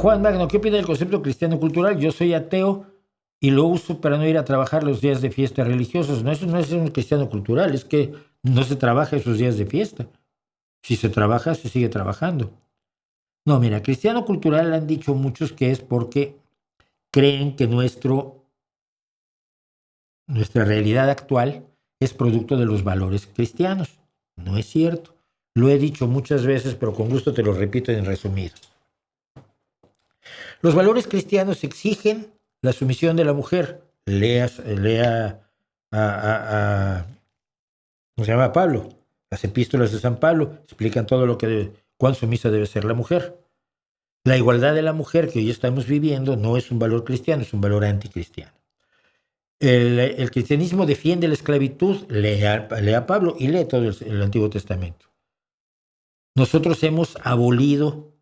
Juan Magno, ¿qué opina del concepto cristiano cultural? Yo soy ateo y lo uso para no ir a trabajar los días de fiesta religiosos. No, eso no es un cristiano cultural, es que no se trabaja esos días de fiesta. Si se trabaja, se sigue trabajando. No, mira, cristiano cultural han dicho muchos que es porque creen que nuestra realidad actual es producto de los valores cristianos. No es cierto. Lo he dicho muchas veces, pero con gusto te lo repito en resumido. Los valores cristianos exigen la sumisión de la mujer. Lea ¿cómo se llama? Pablo. Las epístolas de San Pablo explican todo cuán sumisa debe ser la mujer. La igualdad de la mujer que hoy estamos viviendo no es un valor cristiano, es un valor anticristiano. El cristianismo defiende la esclavitud, lea Pablo y lee todo el Antiguo Testamento. Nosotros hemos abolido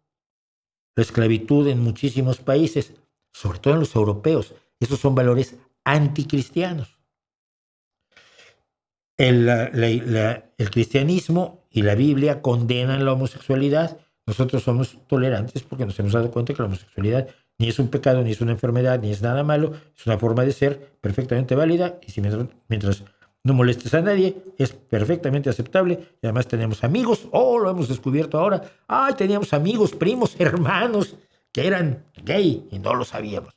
la esclavitud en muchísimos países, sobre todo en los europeos. Esos son valores anticristianos. El cristianismo y la Biblia condenan la homosexualidad. Nosotros somos tolerantes porque nos hemos dado cuenta que la homosexualidad ni es un pecado, ni es una enfermedad, ni es nada malo. Es una forma de ser perfectamente válida y si mientras no molestes a nadie, es perfectamente aceptable. Y además tenemos amigos, lo hemos descubierto ahora. Teníamos amigos, primos, hermanos que eran gay y no lo sabíamos.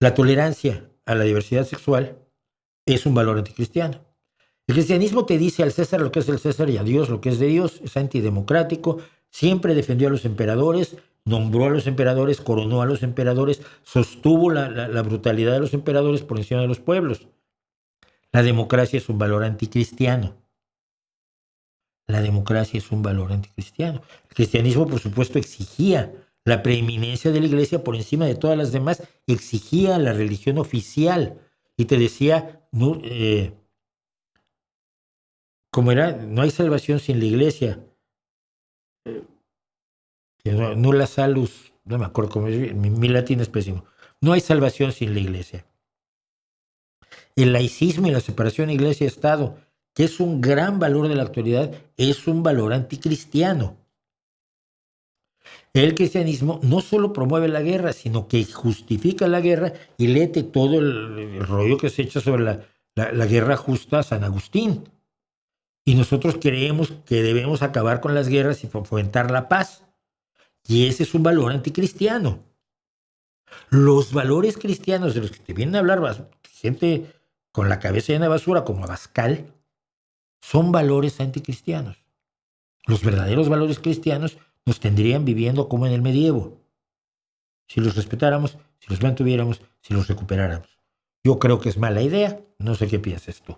La tolerancia a la diversidad sexual es un valor anticristiano. El cristianismo te dice al César lo que es del César y a Dios lo que es de Dios. Es antidemocrático, siempre defendió a los emperadores, nombró a los emperadores, coronó a los emperadores, sostuvo la brutalidad de los emperadores por encima de los pueblos. La democracia es un valor anticristiano. La democracia es un valor anticristiano. El cristianismo, por supuesto, exigía la preeminencia de la iglesia por encima de todas las demás, exigía la religión oficial y te decía, ¿cómo era? No hay salvación sin la iglesia. Nulla salus, no me acuerdo cómo es, mi latín es pésimo. No hay salvación sin la iglesia. El laicismo y la separación iglesia-estado, que es un gran valor de la actualidad, es un valor anticristiano. El cristianismo no solo promueve la guerra, sino que justifica la guerra y léete todo el rollo que se echa sobre la guerra justa a San Agustín. Y nosotros creemos que debemos acabar con las guerras y fomentar la paz. Y ese es un valor anticristiano. Los valores cristianos de los que te vienen a hablar gente con la cabeza llena de basura como Abascal son valores anticristianos. Los verdaderos valores cristianos nos tendrían viviendo como en el medievo. Si los respetáramos, si los mantuviéramos, si los recuperáramos. Yo creo que es mala idea. No sé qué piensas tú.